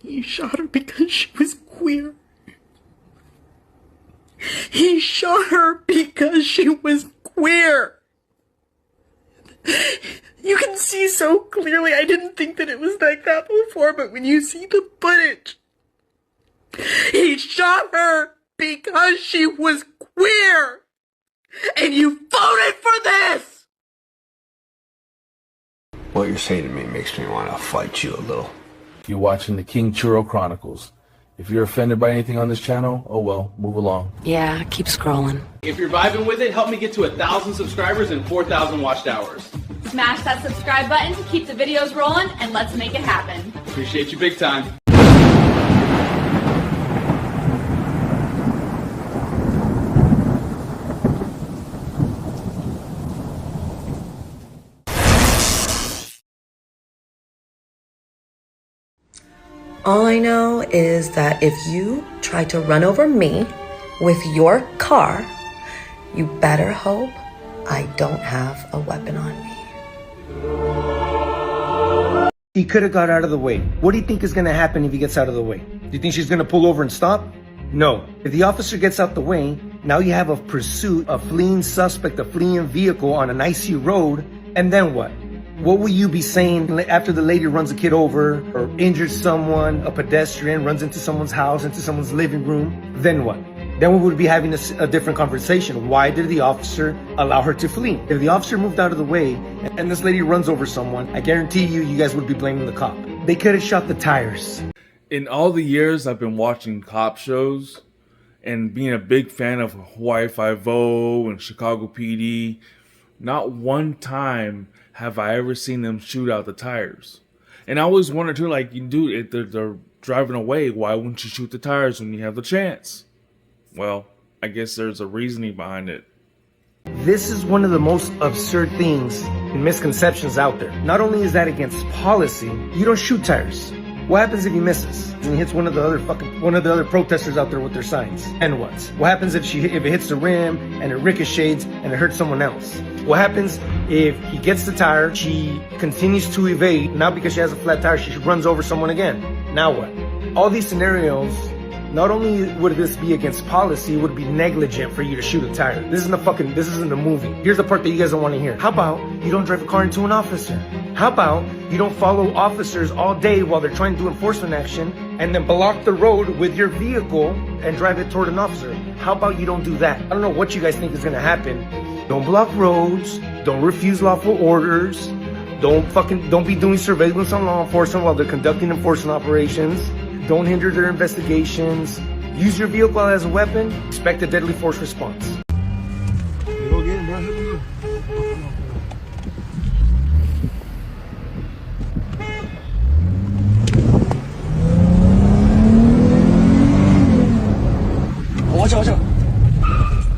He shot her because she was queer. He shot her because she was queer. You can see so clearly. I didn't think that it was like that before, but when you see the footage, he shot her because she was queer. And you voted for this! What you're saying to me makes me want to fight you a little. You're watching the King Churro Chronicles. If you're offended by anything on this channel, oh well, move along. Yeah, keep scrolling. If you're vibing with it, help me get to 1,000 subscribers and 4,000 watched hours. Smash that subscribe button to keep the videos rolling, and let's make it happen. Appreciate you big time. All I know is that if you try to run over me with your car, you better hope I don't have a weapon on me. He could have got out of the way. What do you think is going to happen if he gets out of the way? Do you think she's going to pull over and stop? No. If the officer gets out the way, now you have a pursuit, a fleeing suspect, a fleeing vehicle on an icy road, and then what? What will you be saying after the lady runs a kid over or injures someone, a pedestrian runs into someone's house, into someone's living room? Then what? Then we would be having a different conversation. Why did the officer allow her to flee? If the officer moved out of the way and this lady runs over someone, I guarantee you guys would be blaming the cop. They could have shot the tires. In all the years I've been watching cop shows and being a big fan of Hawaii Five-0 and Chicago PD, not one time have I ever seen them shoot out the tires. And I always wondered too, like, dude, if they're driving away, why wouldn't you shoot the tires when you have the chance? Well, I guess there's a reasoning behind it. This is one of the most absurd things and misconceptions out there. Not only is that against policy, you don't shoot tires. What happens if he misses and he hits one of the other protesters out there with their signs? And what? What happens if it hits the rim and it ricochets and it hurts someone else? What happens if he gets the tire, she continues to evade, now because she has a flat tire, she runs over someone again? Now what? All these scenarios, not only would this be against policy, it would be negligent for you to shoot a tire. This isn't a movie. Here's the part that you guys don't want to hear. How about you don't drive a car into an officer? How about you don't follow officers all day while they're trying to do enforcement action and then block the road with your vehicle and drive it toward an officer? How about you don't do that? I don't know what you guys think is gonna happen. Don't block roads. Don't refuse lawful orders. Don't be doing surveillance on law enforcement while they're conducting enforcement operations. Don't hinder their investigations. Use your vehicle as a weapon. Expect a deadly force response. Go get him, bro. Watch out.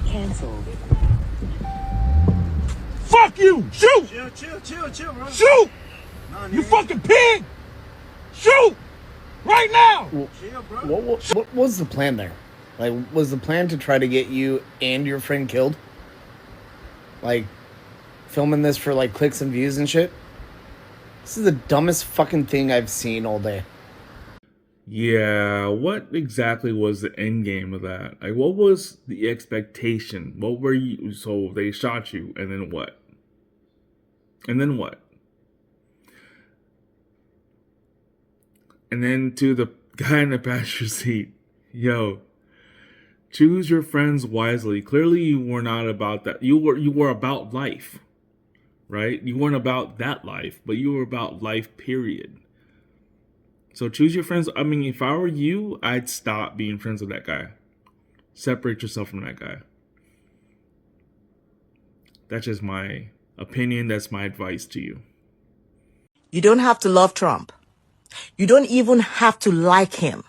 Cancelled. Fuck you! Shoot! Chill, bro. Shoot! Nah, you fucking pig! Shoot! Right now! Chill, bro. What was the plan there? Like, was the plan to try to get you and your friend killed? Like, filming this for, like, clicks and views and shit? This is the dumbest fucking thing I've seen all day. Yeah, what exactly was the end game of that? Like, what was the expectation? What were you... So, they shot you, and then what? And then what? And then to the guy in the passenger seat, yo, choose your friends wisely. Clearly, you were not about that. You were about life, right? You weren't about that life, but you were about life, period. So choose your friends. I mean, if I were you, I'd stop being friends with that guy. Separate yourself from that guy. That's just my opinion. That's my advice to you. You don't have to love Trump. You don't even have to like him.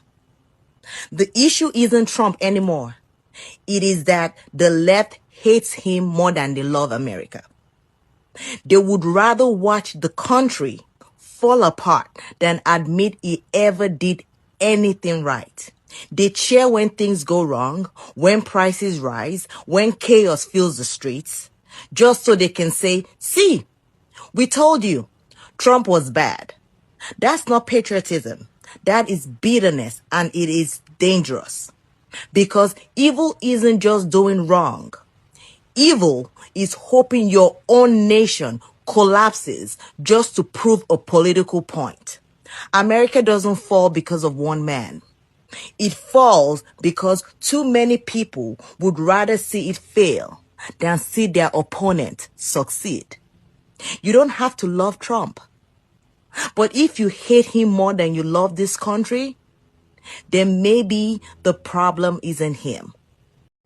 The issue isn't Trump anymore. It is that the left hates him more than they love America. They would rather watch the country fall apart than admit he ever did anything right. They cheer when things go wrong, when prices rise, when chaos fills the streets, just so they can say, see, we told you, Trump was bad. That's not patriotism. That is bitterness, and it is dangerous. Because evil isn't just doing wrong. Evil is hoping your own nation collapses just to prove a political point. America doesn't fall because of one man. It falls because too many people would rather see it fail than see their opponent succeed. You don't have to love Trump. But if you hate him more than you love this country, then maybe the problem isn't him.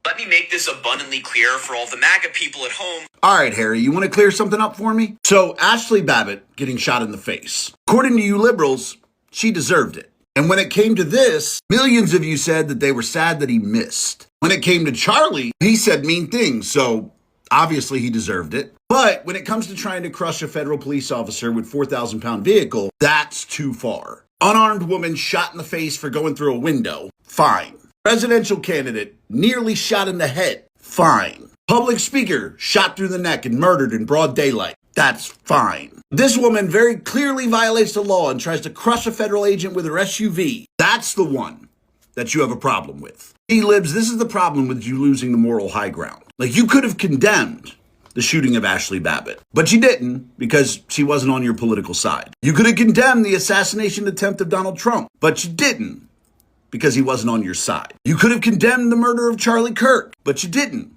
Let me make this abundantly clear for all the MAGA people at home. All right, Harry, you want to clear something up for me? So, Ashley Babbitt getting shot in the face. According to you liberals, she deserved it. And when it came to this, millions of you said that they were sad that he missed. When it came to Charlie, he said mean things, so obviously he deserved it. But when it comes to trying to crush a federal police officer with 4,000-pound vehicle, that's too far. Unarmed woman shot in the face for going through a window, fine. Presidential candidate nearly shot in the head, fine. Public speaker shot through the neck and murdered in broad daylight, that's fine. This woman very clearly violates the law and tries to crush a federal agent with her SUV. That's the one that you have a problem with. Libs, this is the problem with you losing the moral high ground. Like, you could have condemned the shooting of Ashley Babbitt, but you didn't because she wasn't on your political side. You could have condemned the assassination attempt of Donald Trump, but you didn't because he wasn't on your side. You could have condemned the murder of Charlie Kirk, but you didn't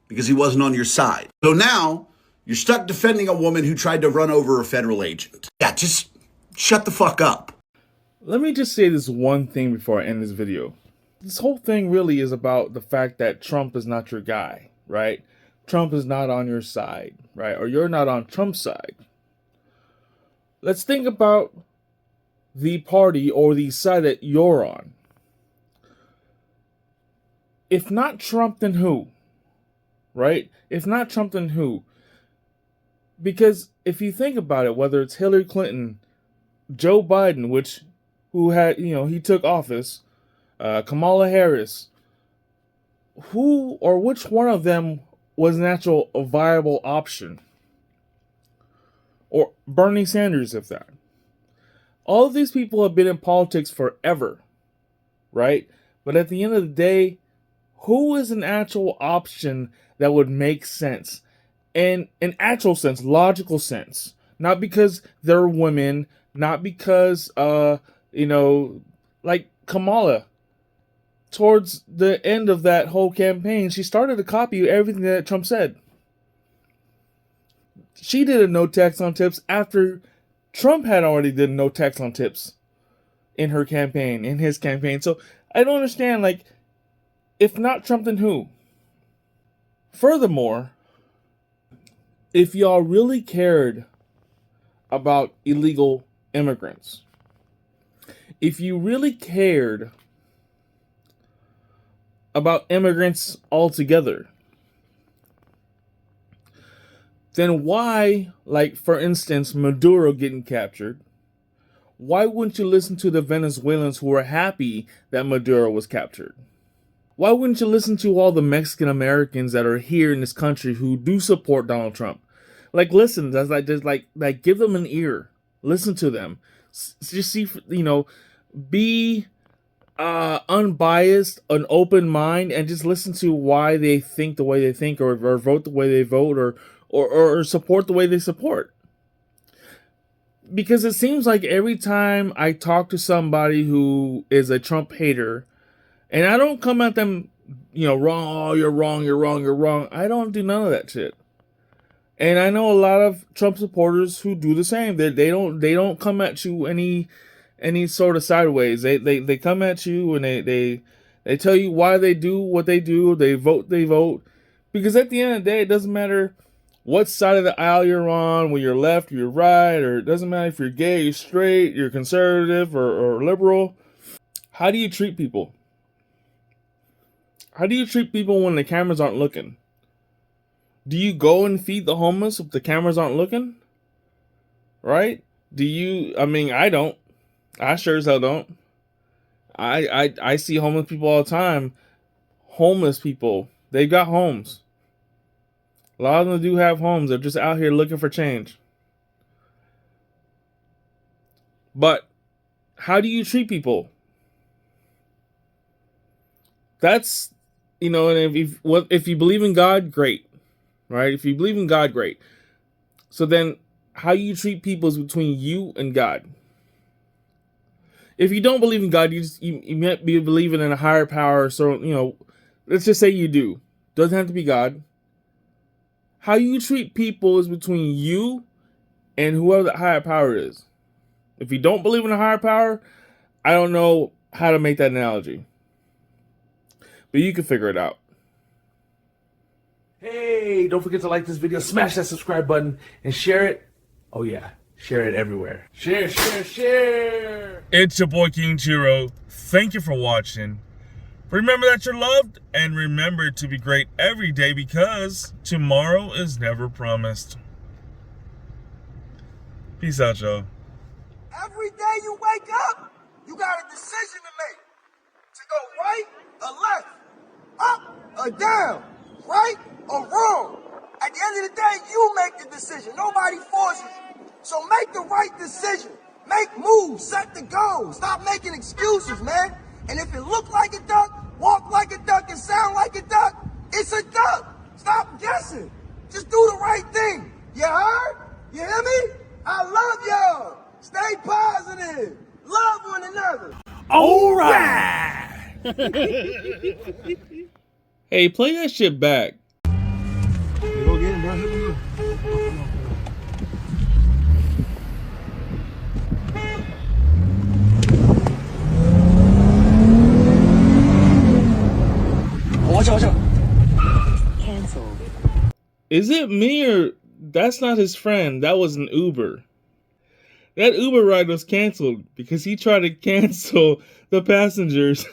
because he wasn't on your side. So now you're stuck defending a woman who tried to run over a federal agent. Yeah, just shut the fuck up. Let me just say this one thing before I end this video. This whole thing really is about the fact that Trump is not your guy, right? Trump is not on your side, right? Or you're not on Trump's side. Let's think about the party or the side that you're on. If not Trump, then who? Right? If not Trump, then who? Because if you think about it, whether it's Hillary Clinton, Joe Biden, who had, he took office, Kamala Harris, who or which one of them was an actual viable option? Or Bernie Sanders, if that. All of these people have been in politics forever, right? But at the end of the day, who is an actual option that would make sense? And an actual sense, logical sense. Not because they're women, not because, like Kamala. Towards the end of that whole campaign, she started to copy everything that Trump said. She did a no tax on tips after Trump had already did no tax on tips in her campaign, in his campaign. So I don't understand, like, if not Trump, then who? Furthermore, if y'all really cared about illegal immigrants, if you really cared about immigrants altogether, then why, like, for instance, Maduro getting captured, why wouldn't you listen to the Venezuelans who were happy that Maduro was captured? Why wouldn't you listen to all the Mexican Americans that are here in this country who do support Donald Trump? Like, listen, like give them an ear. Listen to them. Just see, be unbiased, an open mind, and just listen to why they think the way they think, or vote the way they vote, or support the way they support. Because it seems like every time I talk to somebody who is a Trump hater, and I don't come at them, wrong, oh, you're wrong, you're wrong, you're wrong. I don't do none of that shit. And I know a lot of Trump supporters who do the same. They don't come at you any sort of sideways. They come at you and they tell you why they do what they do. They vote. Because at the end of the day, it doesn't matter what side of the aisle you're on, whether you're left or you're right, or it doesn't matter if you're gay, you're straight, you're conservative or liberal. How do you treat people? How do you treat people when the cameras aren't looking? Do you go and feed the homeless if the cameras aren't looking? Right? I don't. I sure as hell don't. I see homeless people all the time. Homeless people, they've got homes. A lot of them do have homes. They're just out here looking for change. But how do you treat people? That's, and if you believe in God, great, right? If you believe in God, great. So then, how you treat people is between you and God. If you don't believe in God, you might be believing in a higher power. So, let's just say you do. Doesn't have to be God. How you treat people is between you and whoever the higher power is. If you don't believe in a higher power, I don't know how to make that analogy. But you can figure it out. Hey, don't forget to like this video, smash that subscribe button, and share it. Oh yeah, share it everywhere. Share, share, share. It's your boy King Chiro. Thank you for watching. Remember that you're loved, and remember to be great every day because tomorrow is never promised. Peace out, y'all. Every day you wake up, you got a decision to make. To go right or left, up or down, right or wrong. At the end of the day, you make the decision. Nobody forces you. So make the right decision. Make moves, set the goal. Stop making excuses, man. And if it look like a duck, walk like a duck, and sound like a duck, it's a duck. Stop guessing. Just do the right thing. You heard? You hear me? I love y'all. Stay positive. Love one another. All right. Hey, play that shit back. Go get him, bro. Watch out. Cancelled. Is it me or that's not his friend? That was an Uber. That Uber ride was canceled because he tried to cancel the passengers.